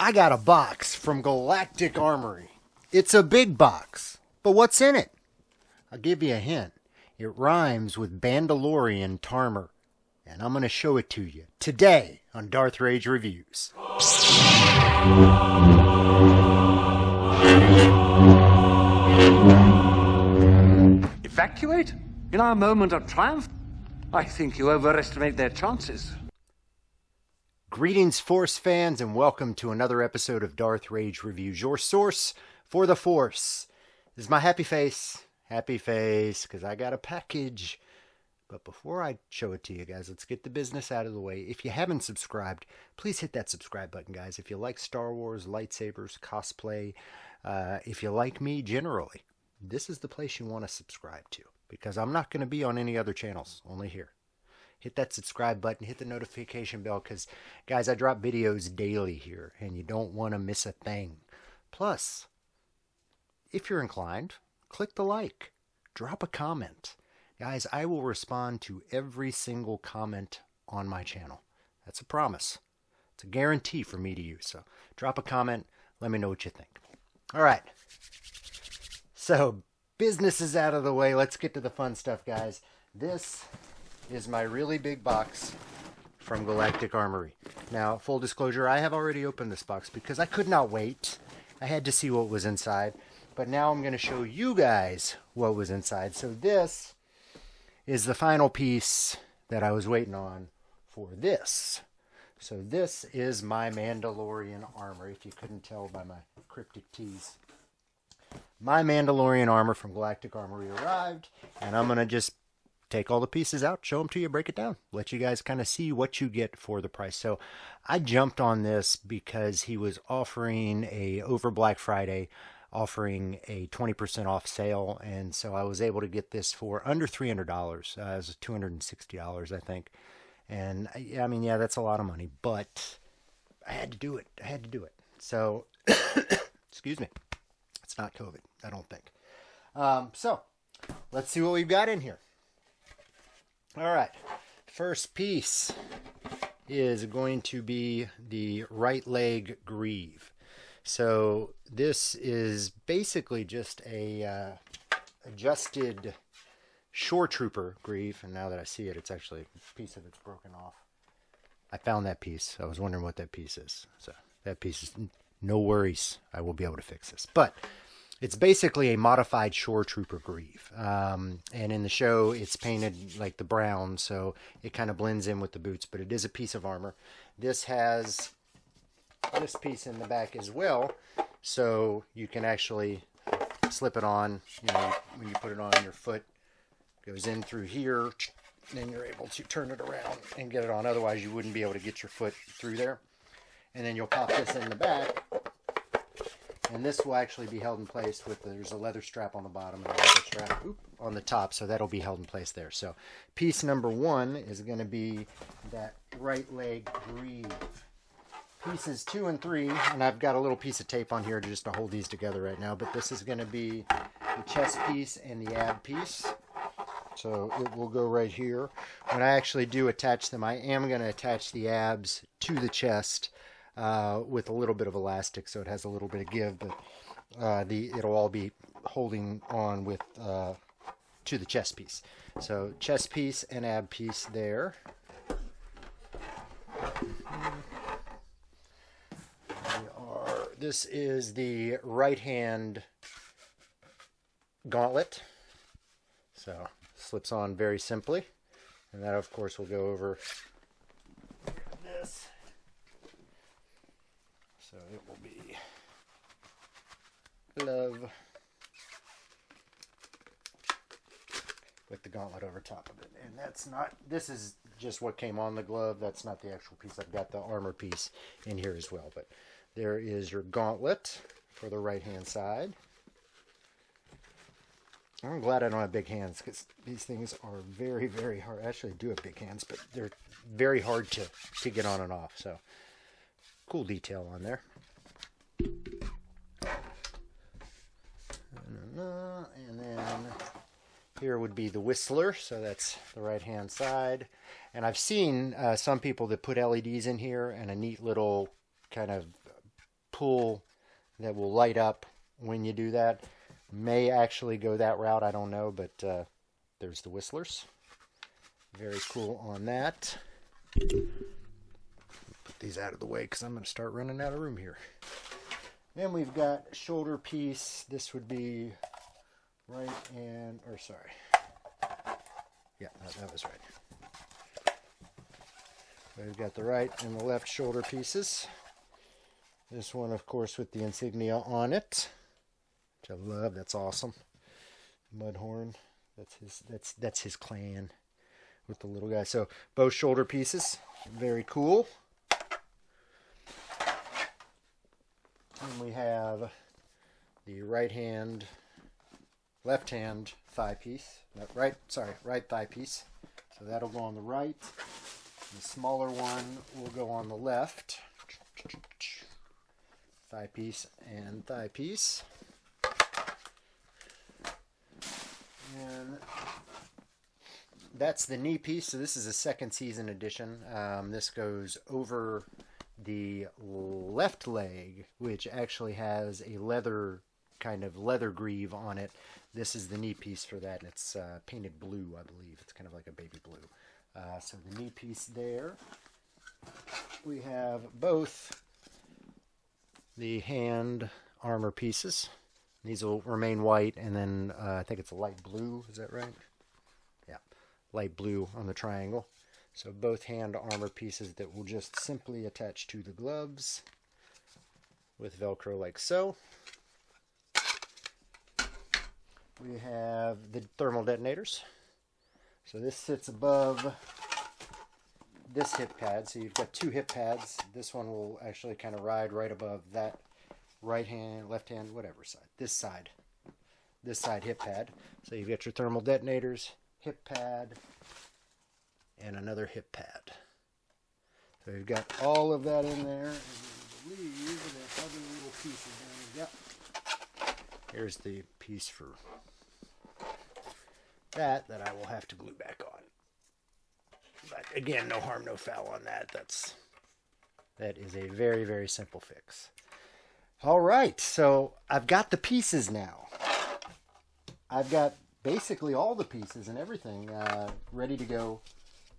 I got a box from Galactic Armory. It's a big box, but what's in it? I'll give you a hint. It rhymes with Mandalorian Tarmer, and I'm going to show it to you today on Darth Rage Reviews. Evacuate? In our moment of triumph? I think you overestimate their chances. Greetings, Force fans, and welcome to another episode of Darth Rage Reviews, your source for the Force. This is my happy face, because I got a package. But before I show it to you guys, let's get the business out of the way. If you haven't subscribed, please hit that subscribe button, guys. If you like Star Wars, lightsabers, cosplay, if you like me generally, this is the place you want to subscribe to, because I'm not going to be on any other channels, only here. Hit that subscribe button, hit the notification bell, because, guys, I drop videos daily here, and you don't want to miss a thing. Plus, if you're inclined, click the like, drop a comment. Guys, I will respond to every single comment on my channel. That's a promise. It's a guarantee for me to use. So drop a comment, let me know what you think. All right. So, business is out of the way. Let's get to the fun stuff, guys. This is my really big box from Galactic Armory. Now, full disclosure, I have already opened this box because I could not wait. I had to see what was inside. But now I'm going to show you guys what was inside. So this is the final piece that I was waiting on for this. So this is my Mandalorian armor, if you couldn't tell by my cryptic tease. My Mandalorian armor from Galactic Armory arrived, and I'm going to just take all the pieces out, show them to you, break it down, let you guys kind of see what you get for the price. So I jumped on this because he was offering over Black Friday, offering a 20% off sale, and so I was able to get this for under $300. It was $260, I think. And I mean, yeah, that's a lot of money, but I had to do it. So, excuse me. It's not COVID, I don't think. So, let's see what we've got in here. All right, first piece is going to be the right leg greave. So this is basically just a adjusted shore trooper greave, and now that I see it, it's actually a piece of it's broken off. I found that piece. I was wondering what that piece is. So that piece is no worries. I will be able to fix this. But it's basically a modified shore trooper greave. And in the show, it's painted like the brown, so it kind of blends in with the boots, but it is a piece of armor. This has this piece in the back as well, so you can actually slip it on. You know, when you put it on your foot, it goes in through here, then you're able to turn it around and get it on. Otherwise, you wouldn't be able to get your foot through there. And then you'll pop this in the back, and this will actually be held in place with, there's a leather strap on the bottom and a leather strap on the top, so that'll be held in place there. So piece number one is going to be that right leg greave. Pieces 2 and 3, and I've got a little piece of tape on here just to hold these together right now, but this is going to be the chest piece and the ab piece. So it will go right here. When I actually do attach them, I am going to attach the abs to the chest with a little bit of elastic, so it has a little bit of give, but it'll all be holding on with to the chest piece. So chest piece and ab piece there. This is the right hand gauntlet. So slips on very simply, and that of course will go over this. So it will be glove with the gauntlet over top of it. And that's not, this is just what came on the glove. That's not the actual piece. I've got the armor piece in here as well. But there is your gauntlet for the right hand side. I'm glad I don't have big hands, because these things are very, very hard. Actually, I do have big hands, but they're very hard to get on and off. So, cool detail on there. And then here would be the whistler, so that's the right hand side. And I've seen some people that put LEDs in here and a neat little kind of cool that will light up when you do that. May actually go that route, I don't know, but there's the whistlers. Very cool on that. Put these out of the way because I'm going to start running out of room here. Then we've got shoulder piece. This would be right and, or sorry. Yeah, that was right. So we've got the right and the left shoulder pieces. This one, of course, with the insignia on it, which I love. That's awesome. Mudhorn. That's his clan with the little guy. So both shoulder pieces, very cool. And we have the right hand, thigh piece. Right thigh piece. So that'll go on the right. The smaller one will go on the left. Thigh piece and thigh piece. And that's the knee piece. So this is a second season edition. This goes over the left leg, which actually has a leather greave on it. This is the knee piece for that, and it's painted blue, I believe. It's kind of like a baby blue. So the knee piece there. We have both the hand armor pieces. These will remain white, and then I think it's a light blue. Is that right? Yeah, light blue on the triangle. So both hand armor pieces that will just simply attach to the gloves with Velcro like so. We have the thermal detonators. So this sits above this hip pad. So you've got two hip pads. This one will actually kind of ride right above that right hand, left hand, whatever side. This side hip pad. So you've got your thermal detonators, hip pad, and another hip pad. So you've got all of that in there. And I believe there's other little pieces down there. Yep. Here's the piece for that I will have to glue back on. But again, no harm, no foul on that. That is a very, very simple fix. All right, so I've got the pieces now. I've got basically all the pieces and everything ready to go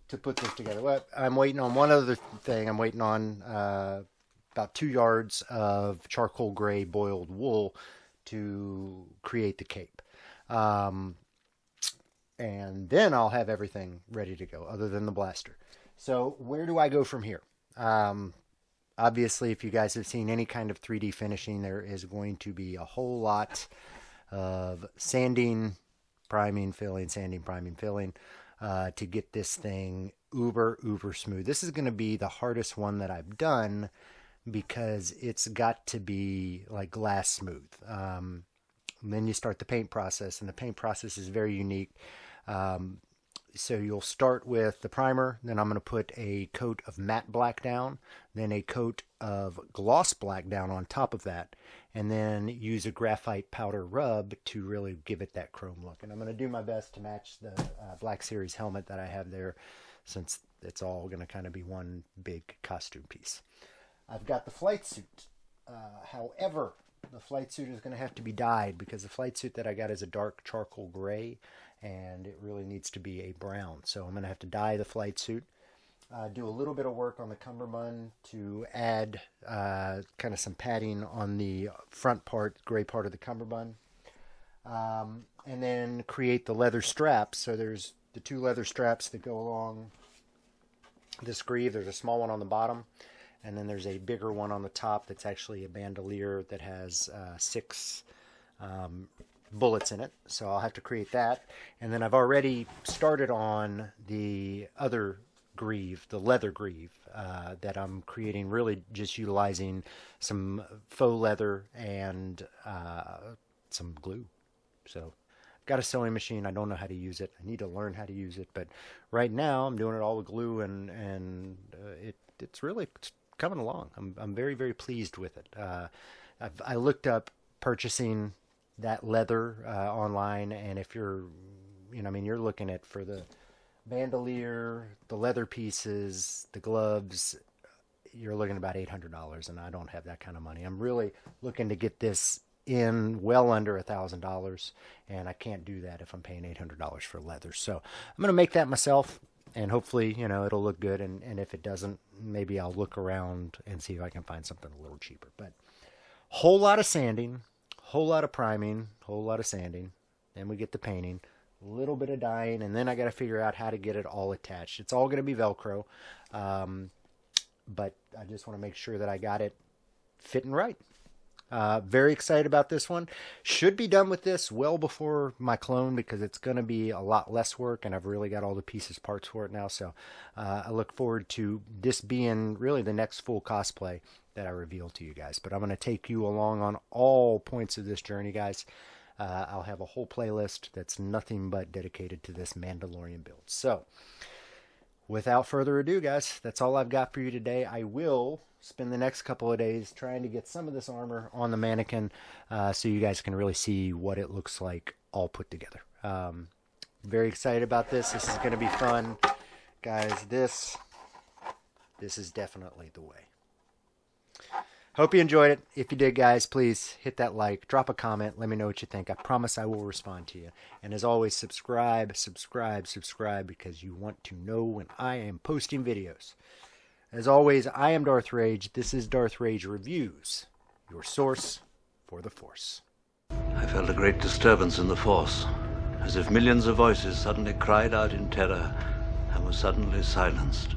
to put this together. Well, I'm waiting on one other thing. I'm waiting on about 2 yards of charcoal gray boiled wool to create the cape. And then I'll have everything ready to go other than the blaster. So where do I go from here? Obviously, if you guys have seen any kind of 3D finishing, there is going to be a whole lot of sanding, priming, filling, sanding, priming, filling to get this thing uber smooth. This is going to be the hardest one that I've done because it's got to be like glass smooth. And then you start the paint process, and the paint process is very unique. So you'll start with the primer, then I'm going to put a coat of matte black down, then a coat of gloss black down on top of that, and then use a graphite powder rub to really give it that chrome look. And I'm going to do my best to match the Black Series helmet that I have there, since it's all going to kind of be one big costume piece. I've got the flight suit. However, the flight suit is going to have to be dyed because the flight suit that I got is a dark charcoal gray, and it really needs to be a brown. So I'm going to have to dye the flight suit. Do a little bit of work on the cummerbund to add kind of some padding on the front part, gray part of the cummerbund. And then create the leather straps. So there's the 2 leather straps that go along this greave. There's a small one on the bottom, and then there's a bigger one on the top that's actually a bandolier that has 6 bullets in it. So I'll have to create that. And then I've already started on the other greave, the leather greave, that I'm creating, really just utilizing some faux leather and some glue. So I've got a sewing machine. I don't know how to use it. I need to learn how to use it. But right now I'm doing it all with glue, and it's really coming along. I'm very, very pleased with it. I looked up purchasing that leather online, and if you're, you're looking at, for the bandolier, the leather pieces, the gloves, you're looking at about $800, and I don't have that kind of money. I'm really looking to get this in well under $1,000, and I can't do that if I'm paying $800 for leather. So I'm going to make that myself, and hopefully, you know, it'll look good. And if it doesn't, maybe I'll look around and see if I can find something a little cheaper. But whole lot of sanding, whole lot of priming, whole lot of sanding. Then we get the painting, a little bit of dyeing, and then I got to figure out how to get it all attached. It's all going to be Velcro, but I just want to make sure that I got it fitting right. Very excited about this one. Should be done with this well before my clone, because it's going to be a lot less work, and I've really got all the pieces, parts for it now. So I look forward to this being really the next full cosplay that I reveal to you guys. But I'm going to take you along on all points of this journey, guys. I'll have a whole playlist that's nothing but dedicated to this Mandalorian build. So without further ado, guys, that's all I've got for you today. I will spend the next couple of days trying to get some of this armor on the mannequin, so you guys can really see what it looks like all put together. Very excited about this. This is going to be fun, guys. This is definitely the way. Hope you enjoyed it. If you did, guys, please hit that like, drop a comment, let me know what you think. I promise I will respond to you. And as always, subscribe, because you want to know when I am posting videos. As always, I am Darth Rage. This is Darth Rage Reviews, your source for the Force. I felt a great disturbance in the Force, as if millions of voices suddenly cried out in terror and were suddenly silenced.